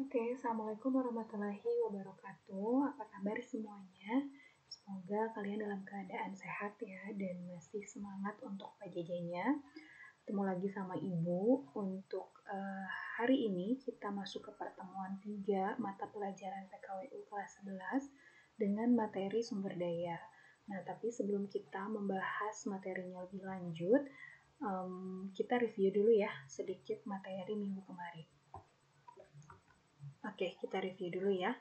Oke, Assalamualaikum warahmatullahi wabarakatuh. Apa kabar semuanya? Semoga kalian dalam keadaan sehat ya dan masih semangat untuk PJJ-nya. Ketemu lagi sama Ibu untuk hari ini kita masuk ke pertemuan 3 mata pelajaran PKWU kelas 11 dengan materi sumber daya. Nah, tapi sebelum kita membahas materinya lebih lanjut, kita review dulu ya sedikit materi minggu kemarin. Oke, kita review dulu ya.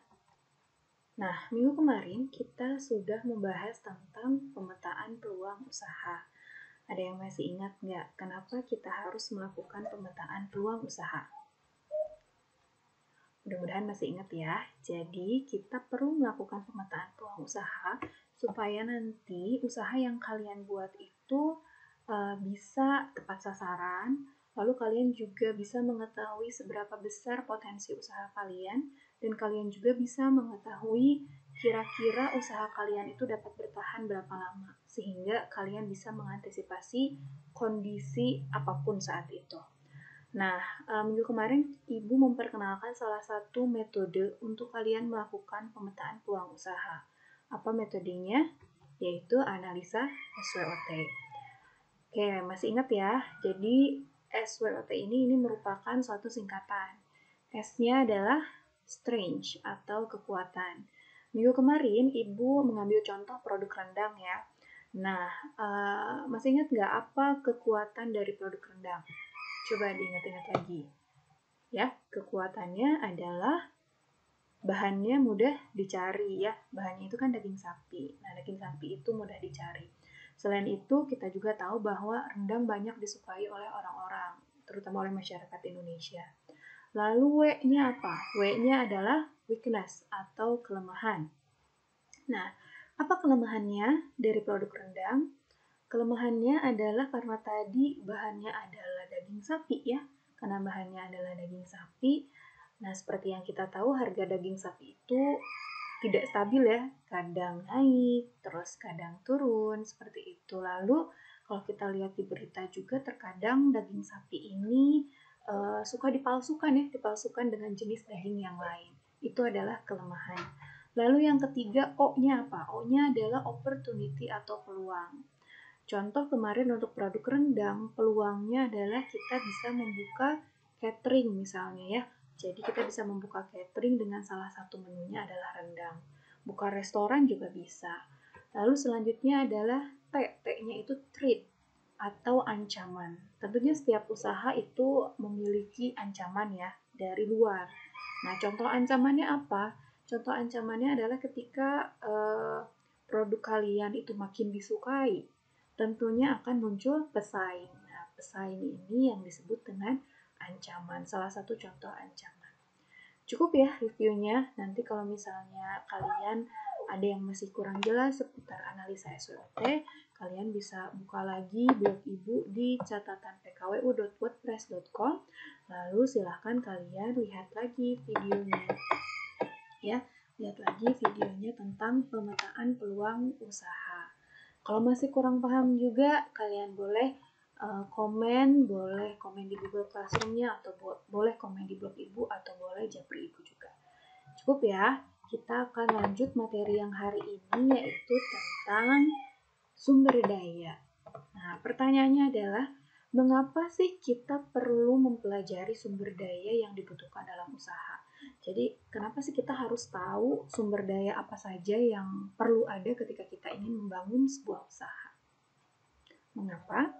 Nah, minggu kemarin kita sudah membahas tentang pemetaan peluang usaha. Ada yang masih ingat nggak kenapa kita harus melakukan pemetaan peluang usaha? Mudah-mudahan masih ingat ya. Jadi, kita perlu melakukan pemetaan peluang usaha supaya nanti usaha yang kalian buat itu bisa tepat sasaran, lalu kalian juga bisa mengetahui seberapa besar potensi usaha kalian, dan kalian juga bisa mengetahui kira-kira usaha kalian itu dapat bertahan berapa lama, sehingga kalian bisa mengantisipasi kondisi apapun saat itu. Nah, minggu kemarin Ibu memperkenalkan salah satu metode untuk kalian melakukan pemetaan peluang usaha. Apa metodenya? Yaitu analisa SWOT. Oke, masih ingat ya? Jadi SWOT ini merupakan suatu singkatan. S-nya adalah strength atau kekuatan. Minggu kemarin Ibu mengambil contoh produk rendang ya. Nah, masih ingat nggak apa kekuatan dari produk rendang? Coba diingat-ingat lagi. Ya, kekuatannya adalah bahannya mudah dicari ya. Bahannya itu kan daging sapi. Nah, daging sapi itu mudah dicari. Selain itu, kita juga tahu bahwa rendang banyak disukai oleh orang-orang, terutama oleh masyarakat Indonesia. Lalu W-nya apa? W-nya adalah weakness atau kelemahan. Nah, apa kelemahannya dari produk rendang? Kelemahannya adalah karena tadi bahannya adalah daging sapi ya. Karena bahannya adalah daging sapi. Nah, seperti yang kita tahu harga daging sapi itu tidak stabil ya. Kadang naik, terus kadang turun, seperti itu. Lalu kalau kita lihat di berita juga terkadang daging sapi ini suka dipalsukan dengan jenis daging yang lain. Itu adalah kelemahan. Lalu yang ketiga, O-nya apa? O-nya adalah opportunity atau peluang. Contoh kemarin untuk produk rendang, peluangnya adalah kita bisa membuka catering misalnya ya. Jadi kita bisa membuka catering dengan salah satu menunya adalah rendang. Buka restoran juga bisa. Lalu selanjutnya adalah T. T-nya itu threat atau ancaman. Tentunya setiap usaha itu memiliki ancaman ya dari luar. Nah, contoh ancamannya apa? Contoh ancamannya adalah ketika produk kalian itu makin disukai, tentunya akan muncul pesaing. Nah, pesaing ini yang disebut dengan ancaman, salah satu contoh ancaman. Cukup ya reviewnya, nanti kalau misalnya kalian ada yang masih kurang jelas seputar analisa SWOT, kalian bisa buka lagi blog Ibu di catatanpkwu.wordpress.com, lalu silahkan kalian lihat lagi videonya. Ya, lihat lagi videonya tentang pemetaan peluang usaha. Kalau masih kurang paham juga, kalian boleh boleh komen di Google Classroom-nya atau boleh komen di blog Ibu atau boleh japri Ibu juga. Cukup ya, kita akan lanjut materi yang hari ini yaitu tentang sumber daya. Nah, pertanyaannya adalah, mengapa sih kita perlu mempelajari sumber daya yang dibutuhkan dalam usaha? Jadi, kenapa sih kita harus tahu sumber daya apa saja yang perlu ada ketika kita ingin membangun sebuah usaha? Mengapa?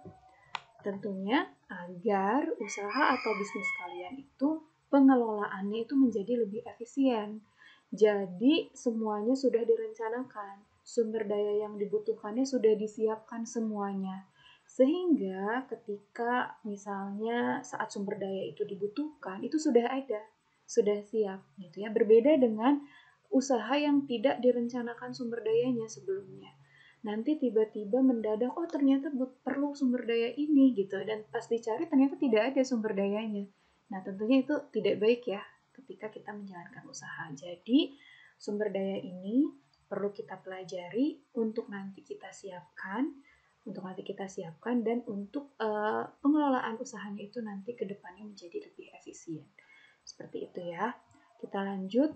Tentunya agar usaha atau bisnis kalian itu pengelolaannya itu menjadi lebih efisien. Jadi, semuanya sudah direncanakan. Sumber daya yang dibutuhkannya sudah disiapkan semuanya. Sehingga ketika misalnya saat sumber daya itu dibutuhkan, itu sudah ada, sudah siap gitu ya. Berbeda dengan usaha yang tidak direncanakan sumber dayanya sebelumnya. Nanti tiba-tiba mendadak, oh ternyata perlu sumber daya ini gitu, dan pas dicari ternyata tidak ada sumber dayanya. Nah, tentunya itu tidak baik ya ketika kita menjalankan usaha. Jadi, sumber daya ini perlu kita pelajari untuk nanti kita siapkan, dan untuk pengelolaan usahanya itu nanti ke depannya menjadi lebih efisien. Seperti itu ya. Kita lanjut.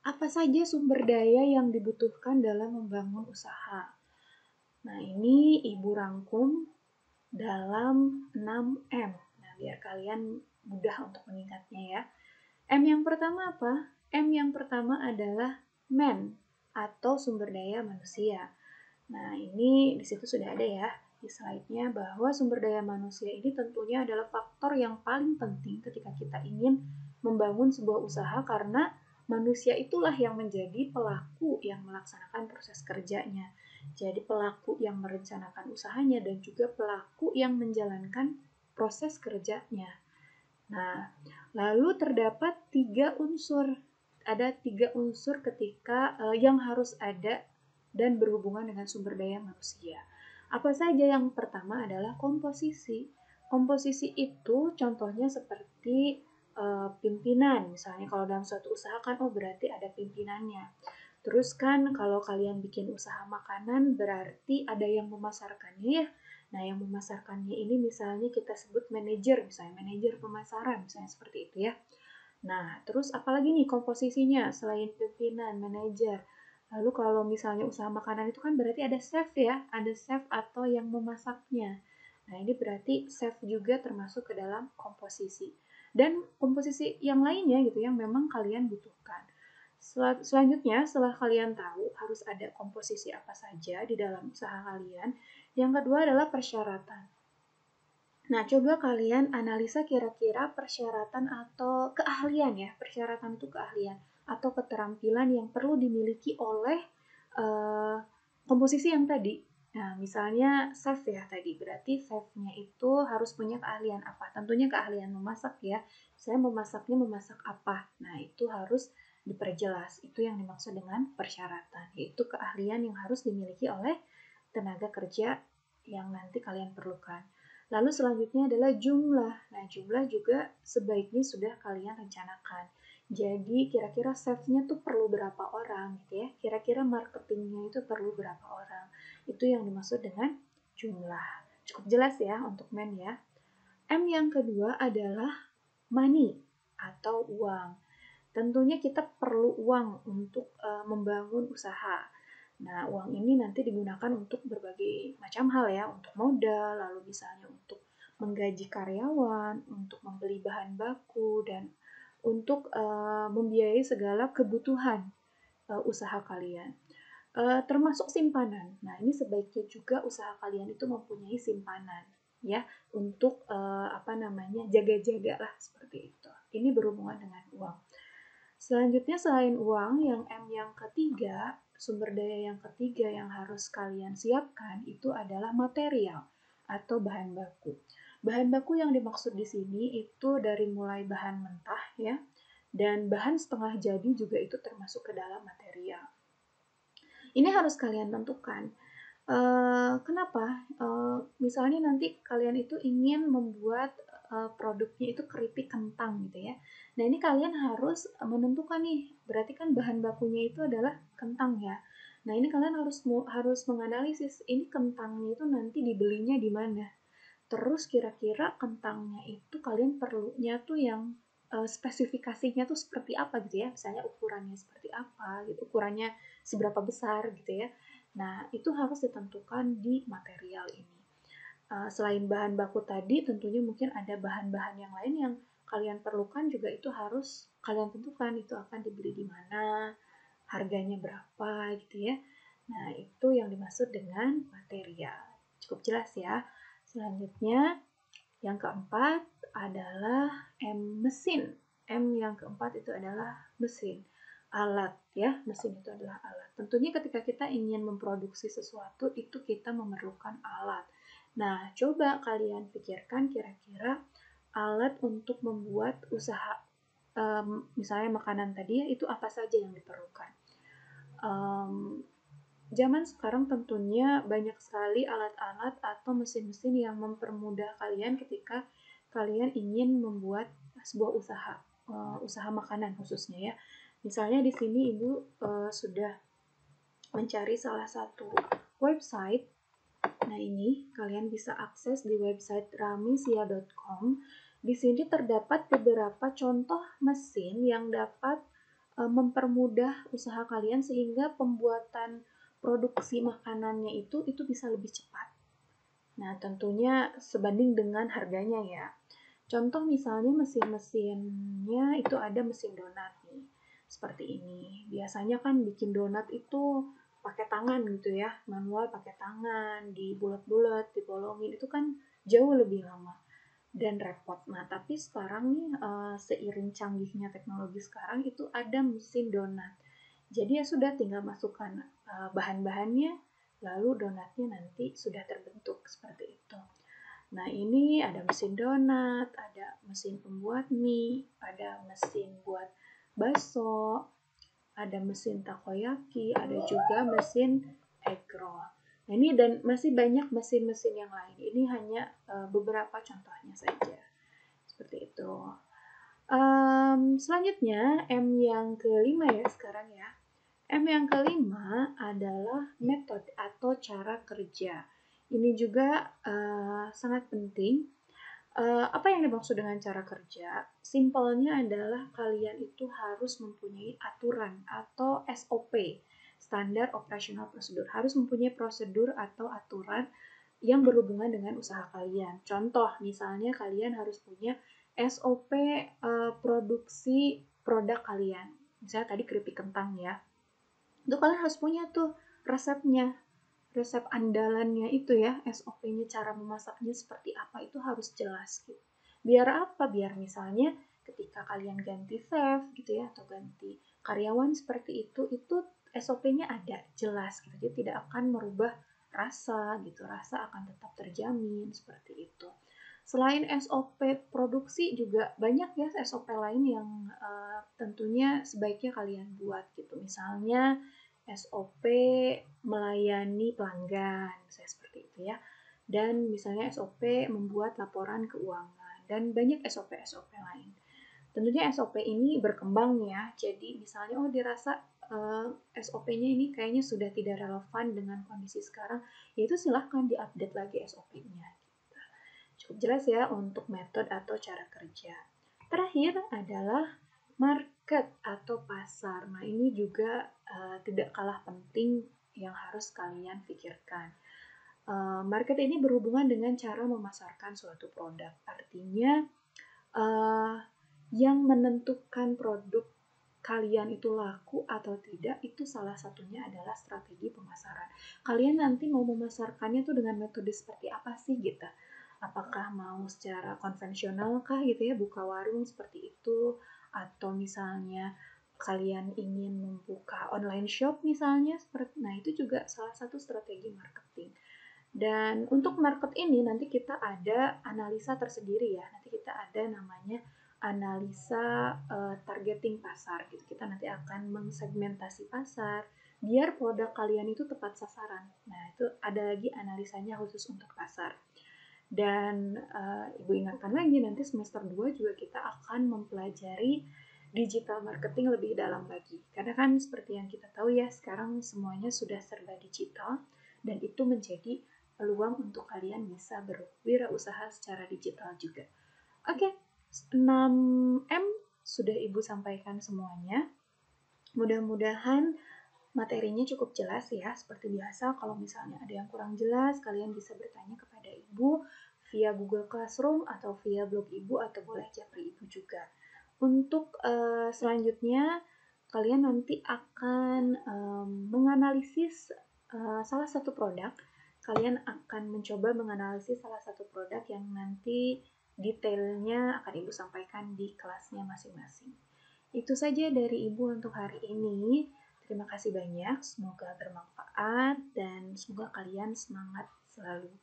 Apa saja sumber daya yang dibutuhkan dalam membangun usaha? Nah, ini Ibu rangkum dalam 6M. Nah, biar kalian mudah untuk mengingatnya ya. M yang pertama apa? M yang pertama adalah man atau sumber daya manusia. Nah, ini di situ sudah ada ya di slide-nya bahwa sumber daya manusia ini tentunya adalah faktor yang paling penting ketika kita ingin membangun sebuah usaha karena manusia itulah yang menjadi pelaku yang melaksanakan proses kerjanya. Jadi pelaku yang merencanakan usahanya dan juga pelaku yang menjalankan proses kerjanya. Nah, lalu terdapat 3 unsur. Ada 3 unsur ketika yang harus ada dan berhubungan dengan sumber daya manusia. Apa saja? Yang pertama adalah komposisi. Komposisi itu contohnya seperti pimpinan. Misalnya kalau dalam suatu usaha kan berarti ada pimpinannya. Terus kan kalau kalian bikin usaha makanan berarti ada yang memasarkannya ya. Nah, yang memasarkannya ini misalnya kita sebut manajer, misalnya manajer pemasaran, misalnya seperti itu ya. Nah, terus apalagi nih komposisinya selain pimpinan, manajer. Lalu kalau misalnya usaha makanan itu kan berarti ada chef ya, ada chef atau yang memasaknya. Nah, ini berarti chef juga termasuk ke dalam komposisi. Dan komposisi yang lainnya gitu yang memang kalian butuhkan. Selanjutnya, setelah kalian tahu harus ada komposisi apa saja di dalam usaha kalian, yang kedua adalah persyaratan. Nah, coba kalian analisa kira-kira persyaratan atau keahlian ya. Persyaratan itu keahlian atau keterampilan yang perlu dimiliki oleh komposisi yang tadi. Nah, misalnya chef ya tadi. Berarti chefnya itu harus punya keahlian apa? Tentunya keahlian memasak ya. Saya memasaknya memasak apa? Nah, itu harus diperjelas. Itu yang dimaksud dengan persyaratan. Yaitu keahlian yang harus dimiliki oleh tenaga kerja yang nanti kalian perlukan. Lalu selanjutnya adalah jumlah. Nah, jumlah juga sebaiknya sudah kalian rencanakan. Jadi kira-kira chef-nya tuh perlu berapa orang gitu ya. Kira-kira marketingnya itu perlu berapa orang. Itu yang dimaksud dengan jumlah. Cukup jelas ya untuk men ya. M yang kedua adalah money atau uang. Tentunya kita perlu uang untuk membangun usaha. Nah, uang ini nanti digunakan untuk berbagai macam hal ya, untuk modal, lalu misalnya untuk menggaji karyawan, untuk membeli bahan baku, dan untuk membiayai segala kebutuhan usaha kalian. Termasuk simpanan. Nah, ini sebaiknya juga usaha kalian itu mempunyai simpanan ya untuk jaga-jaga lah seperti itu. Ini berhubungan dengan uang. Selanjutnya selain uang, yang M yang ketiga, sumber daya yang ketiga yang harus kalian siapkan itu adalah material atau bahan baku. Bahan baku yang dimaksud di sini itu dari mulai bahan mentah ya, dan bahan setengah jadi juga itu termasuk ke dalam material. Ini harus kalian tentukan. Kenapa? Misalnya nanti kalian itu ingin membuat produknya itu keripik kentang gitu ya. Nah, ini kalian harus menentukan nih, berarti kan bahan bakunya itu adalah kentang ya. Nah, ini kalian harus menganalisis ini kentangnya itu nanti dibelinya di mana. Terus kira-kira kentangnya itu kalian perlunya tuh yang spesifikasinya tuh seperti apa gitu ya. Misalnya ukurannya seperti apa gitu, ukurannya seberapa besar gitu ya. Nah, itu harus ditentukan di material ini. Selain bahan baku tadi, tentunya mungkin ada bahan-bahan yang lain yang kalian perlukan juga itu harus kalian tentukan itu akan dibeli di mana, harganya berapa gitu ya. Nah, itu yang dimaksud dengan material. Cukup jelas ya. Selanjutnya, yang keempat adalah mesin. M yang keempat itu adalah mesin. Alat ya, mesin itu adalah alat. Tentunya ketika kita ingin memproduksi sesuatu, itu kita memerlukan alat. Nah, coba kalian pikirkan kira-kira alat untuk membuat usaha, misalnya makanan tadi ya, itu apa saja yang diperlukan. Zaman sekarang tentunya banyak sekali alat-alat atau mesin-mesin yang mempermudah kalian ketika kalian ingin membuat sebuah usaha makanan khususnya ya. Misalnya di sini Ibu sudah mencari salah satu website. Nah, ini kalian bisa akses di website ramisia.com. Di sini terdapat beberapa contoh mesin yang dapat mempermudah usaha kalian sehingga pembuatan produksi makanannya itu bisa lebih cepat. Nah, tentunya sebanding dengan harganya ya. Contoh misalnya mesin-mesinnya itu ada mesin donat nih, seperti ini. Biasanya kan bikin donat itu pakai tangan gitu ya, manual pakai tangan, dibulat-bulat, dibolongin, itu kan jauh lebih lama dan repot. Nah, tapi sekarang nih seiring canggihnya teknologi sekarang itu ada mesin donat. Jadi ya sudah tinggal masukkan bahan-bahannya, lalu donatnya nanti sudah terbentuk seperti itu. Nah, ini ada mesin donat, ada mesin pembuat mie, ada mesin buat bakso, ada mesin takoyaki, ada juga mesin egg roll. Nah, ini dan masih banyak mesin-mesin yang lain. Ini hanya beberapa contohnya saja. Seperti itu. Selanjutnya, M yang kelima ya sekarang ya. M yang kelima adalah metode atau cara kerja. Ini juga sangat penting. Apa yang dimaksud dengan cara kerja? Simpelnya adalah kalian itu harus mempunyai aturan atau SOP, Standard Operational Procedure. Harus mempunyai prosedur atau aturan yang berhubungan dengan usaha kalian. Contoh, misalnya kalian harus punya SOP produksi produk kalian. Misalnya tadi keripik kentang ya. Itu kalian harus punya tuh resepnya, resep andalannya itu ya, SOP-nya, cara memasaknya seperti apa, itu harus jelas gitu. Biar apa? Biar misalnya ketika kalian ganti chef gitu ya, atau ganti karyawan seperti itu SOP-nya ada, jelas gitu. Jadi tidak akan merubah rasa gitu, rasa akan tetap terjamin seperti itu. Selain SOP produksi juga banyak ya SOP lain yang tentunya sebaiknya kalian buat gitu. Misalnya SOP melayani pelanggan, misalnya seperti itu ya. Dan misalnya SOP membuat laporan keuangan dan banyak SOP-SOP lain. Tentunya SOP ini berkembang ya. Jadi misalnya dirasa SOP-nya ini kayaknya sudah tidak relevan dengan kondisi sekarang, yaitu silahkan diupdate lagi SOP-nya. Cukup jelas ya untuk metode atau cara kerja. Terakhir adalah market atau pasar. Nah, ini juga tidak kalah penting yang harus kalian pikirkan. Market ini berhubungan dengan cara memasarkan suatu produk. Artinya, yang menentukan produk kalian itu laku atau tidak, itu salah satunya adalah strategi pemasaran. Kalian nanti mau memasarkannya tuh dengan metode seperti apa sih gitu? Apakah mau secara konvensional kah gitu ya, buka warung seperti itu, atau misalnya kalian ingin membuka online shop misalnya, nah itu juga salah satu strategi marketing. Dan untuk market ini nanti kita ada analisa tersendiri ya, nanti kita ada namanya analisa targeting pasar gitu. Kita nanti akan mengsegmentasi pasar biar produk kalian itu tepat sasaran. Nah, itu ada lagi analisanya khusus untuk pasar. Dan Ibu ingatkan lagi, nanti semester 2 juga kita akan mempelajari digital marketing lebih dalam lagi. Karena kan seperti yang kita tahu ya, sekarang semuanya sudah serba digital, dan itu menjadi peluang untuk kalian bisa berwirausaha secara digital juga. Oke, 6M sudah Ibu sampaikan semuanya. Mudah-mudahan materinya cukup jelas ya. Seperti biasa, kalau misalnya ada yang kurang jelas, kalian bisa bertanya kepada Ibu via Google Classroom atau via blog Ibu, atau boleh japri Ibu juga. Untuk selanjutnya, kalian nanti akan menganalisis salah satu produk. Kalian akan mencoba menganalisis salah satu produk yang nanti detailnya akan Ibu sampaikan di kelasnya masing-masing. Itu saja dari Ibu untuk hari ini. Terima kasih banyak, semoga bermanfaat dan semoga kalian semangat selalu.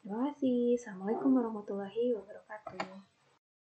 Terima kasih. Assalamualaikum warahmatullahi wabarakatuh.